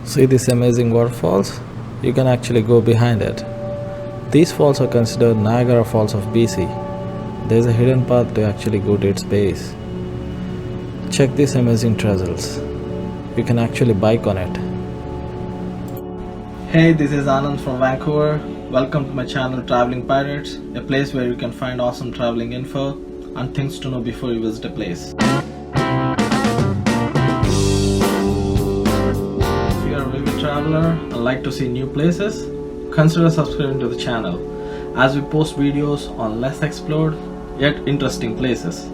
See this amazing waterfalls? You can actually go behind it. These falls are considered Niagara Falls of BC. There is a hidden path to actually go to its base. Check these amazing trails. You can actually bike on it. Hey, this is Anand from Vancouver. Welcome to my channel Traveling Pirates, a place where you can find awesome traveling info and things to know before you visit a place. If you are a vivid traveler and like to see new places, consider subscribing to the channel as we post videos on less explored yet interesting places.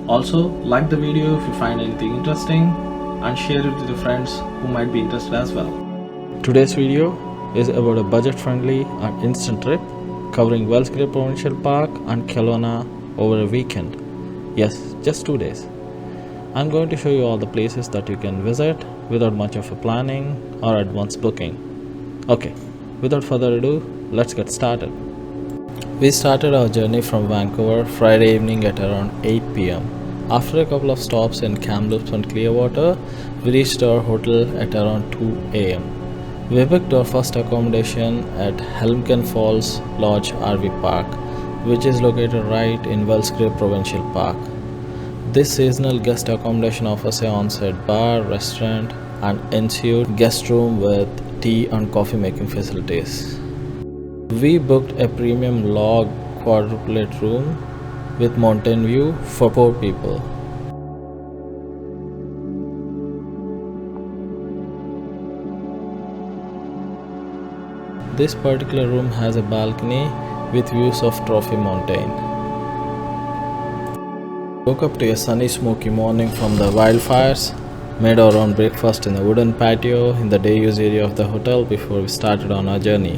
Also, like the video if you find anything interesting and share it with your friends who might be interested as well. Today's video is about a budget-friendly and instant trip covering Wells Gray Provincial Park and Kelowna over a weekend. Yes, just 2 days. I'm going to show you all the places that you can visit without much of a planning or advance booking. Okay, without further ado, let's get started. We started our journey from Vancouver Friday evening at around 8 p.m. After a couple of stops in Kamloops and Clearwater, we reached our hotel at around 2 a.m. We booked our first accommodation at Helmkin Falls Lodge RV Park, which is located right in Wells Gray Provincial Park. This seasonal guest accommodation offers a on-site bar, restaurant, and ensuite guest room with tea and coffee making facilities. We booked a premium log quadruplet room with mountain view for 4 people. This particular room has a balcony with views of Trophy Mountain. Woke up to a sunny smoky morning from the wildfires, made our own breakfast in the wooden patio in the day use area of the hotel before we started on our journey.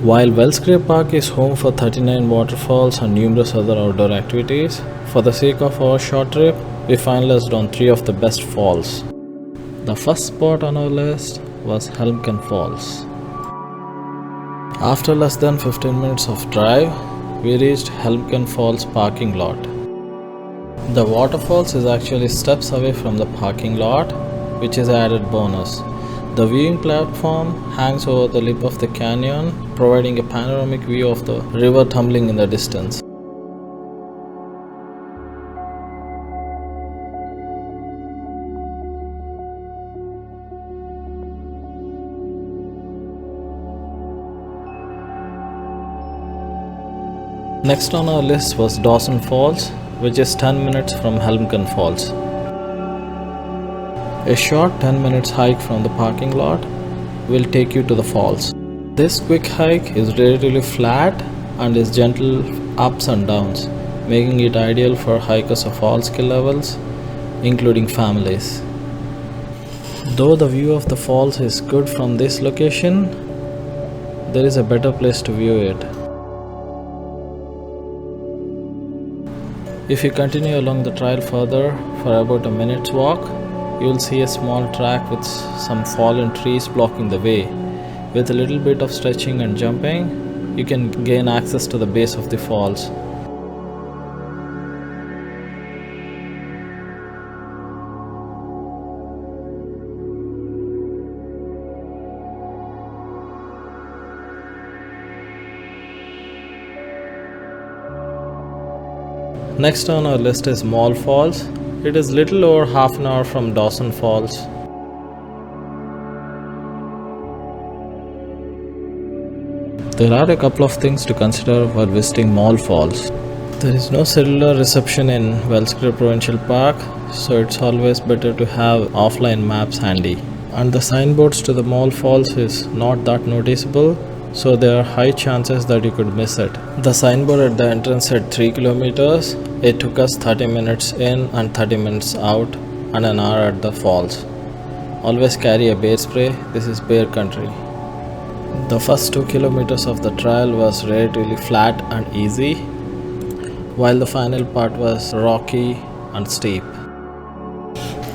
While Wells Gray Park is home for 39 waterfalls and numerous other outdoor activities, for the sake of our short trip, we finalized on 3 of the best falls. The first spot on our list was Helmkin Falls. After less than 15 minutes of drive, we reached Helmcken Falls parking lot. The waterfalls is actually steps away from the parking lot, which is an added bonus. The viewing platform hangs over the lip of the canyon, providing a panoramic view of the river tumbling in the distance. Next on our list was Dawson Falls, which is 10 minutes from Helmcken Falls. A short 10 minutes hike from the parking lot will take you to the falls. This quick hike is relatively flat and is gentle ups and downs, making it ideal for hikers of all skill levels, including families. Though the view of the falls is good from this location, there is a better place to view it. If you continue along the trail further for about a minute's walk, you will see a small track with some fallen trees blocking the way. With a little bit of stretching and jumping, you can gain access to the base of the falls. Next on our list is Moul Falls. It is little over half an hour from Dawson Falls. There are a couple of things to consider while visiting Moul Falls. There is no cellular reception in Wells Gray Provincial Park, so it's always better to have offline maps handy. And the signboards to the Moul Falls is not that noticeable, so there are high chances that you could miss it. The signboard at the entrance said 3 kilometers. It took us 30 minutes in and 30 minutes out and an hour at the falls. Always carry a bear spray, this is bear country. The first 2 kilometers of the trail was relatively flat and easy, while the final part was rocky and steep.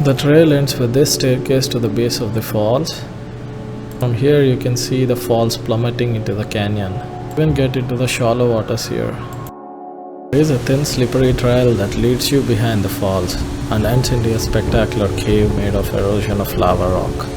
The trail ends with this staircase to the base of the falls. From here you can see the falls plummeting into the canyon. You can get into the shallow waters here. There is a thin slippery trail that leads you behind the falls and ends into a spectacular cave made of erosion of lava rock.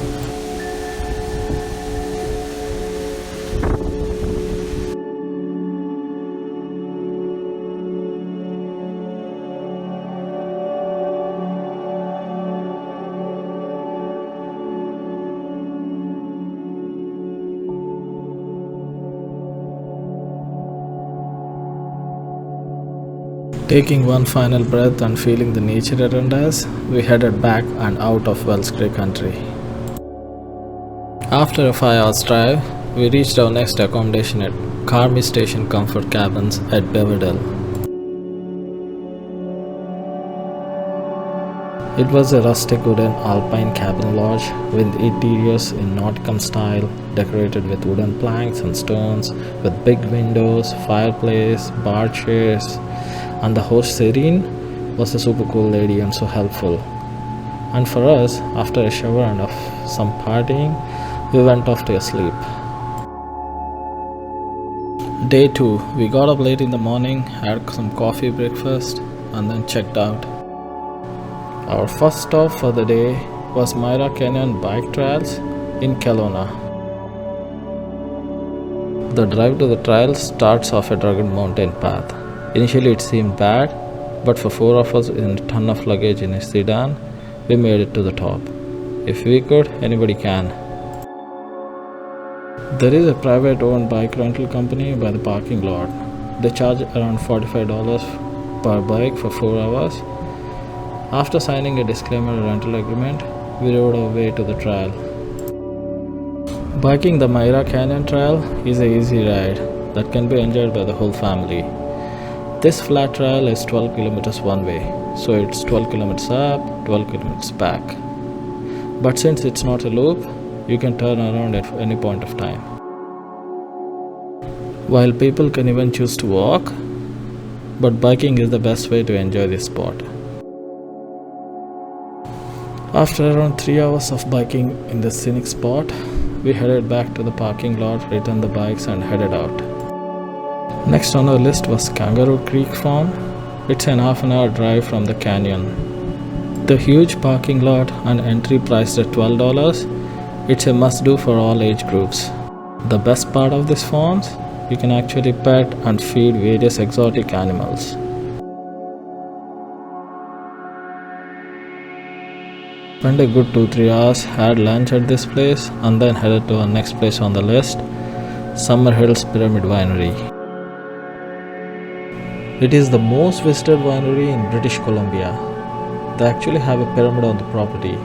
Taking one final breath and feeling the nature around us, we headed back and out of Wells Gray country. After a 5 hours drive, we reached our next accommodation at Carmi Station Comfort Cabins at Beverdale. It was a rustic wooden alpine cabin lodge with interiors in Nottingham style, decorated with wooden planks and stones, with big windows, fireplace, bar chairs, and the host Serene was a super cool lady and so helpful. And for us, after a shower and of some partying, we went off to sleep. Day 2, we got up late in the morning, had some coffee breakfast, and then checked out. Our first stop for the day was Myra Canyon Bike Trails in Kelowna. The drive to the trail starts off a rugged mountain path. Initially it seemed bad, but for 4 of us in a ton of luggage in a sedan, we made it to the top. If we could, anybody can. There is a private owned bike rental company by the parking lot. They charge around $45 per bike for 4 hours. After signing a disclaimer rental agreement, we rode our way to the trail. Biking the Myra Canyon Trail is an easy ride that can be enjoyed by the whole family. This flat trail is 12 kilometers one way, so it's 12 kilometers up, 12 kilometers back. But since it's not a loop, you can turn around at any point of time. While people can even choose to walk, but biking is the best way to enjoy this spot. After around 3 hours of biking in this scenic spot, we headed back to the parking lot, returned the bikes and headed out. Next on our list was Kangaroo Creek Farm. It's an half-an-hour drive from the canyon. The huge parking lot and entry priced at $12, it's a must-do for all age groups. The best part of this farm, you can actually pet and feed various exotic animals. Spent a good 2-3 hours, had lunch at this place, and then headed to our next place on the list, Summerhill's Pyramid Winery. It is the most visited winery in British Columbia. They actually have a pyramid on the property.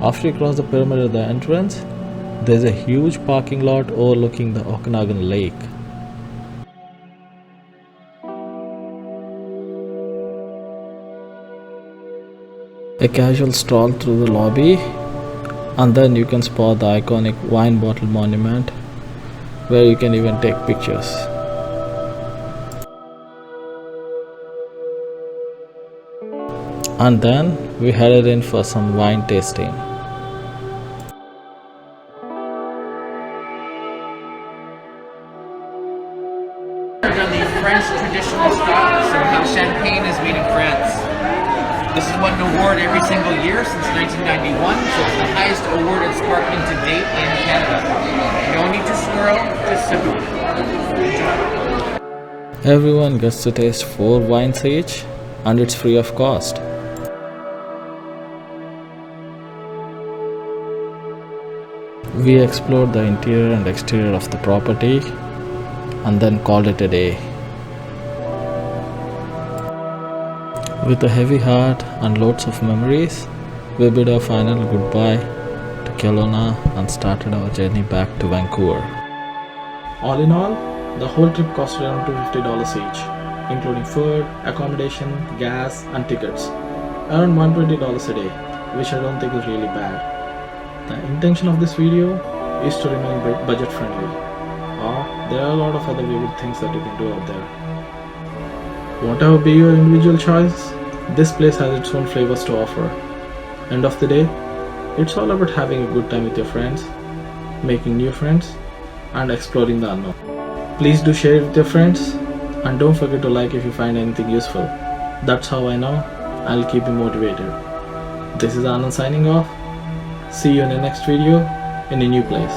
After you cross the pyramid at the entrance, there is a huge parking lot overlooking the Okanagan Lake. A casual stroll through the lobby, and then you can spot the iconic wine bottle monument, where you can even take pictures. And then we headed in for some wine tasting. On the French traditional style, so how champagne is made in France. This is won an award every single year since 1991, so it's the highest awarded sparkling to date in Canada. No need to swirl, just sip it. Everyone gets to taste 4 wines each, and it's free of cost. We explored the interior and exterior of the property and then called it a day. With a heavy heart and loads of memories, we bid our final goodbye to Kelowna and started our journey back to Vancouver. All in all, the whole trip cost around $250 each, including food, accommodation, gas and tickets. Around $120 a day, which I don't think is really bad. The intention of this video is to remain budget friendly. There are a lot of other vivid things that you can do out there. Whatever be your individual choice, this place has its own flavors to offer. End of the day, it's all about having a good time with your friends, making new friends, and exploring the unknown. Please do share it with your friends, and don't forget to like if you find anything useful. That's how I know I'll keep you motivated. This is Anand signing off. See you in the next video in a new place.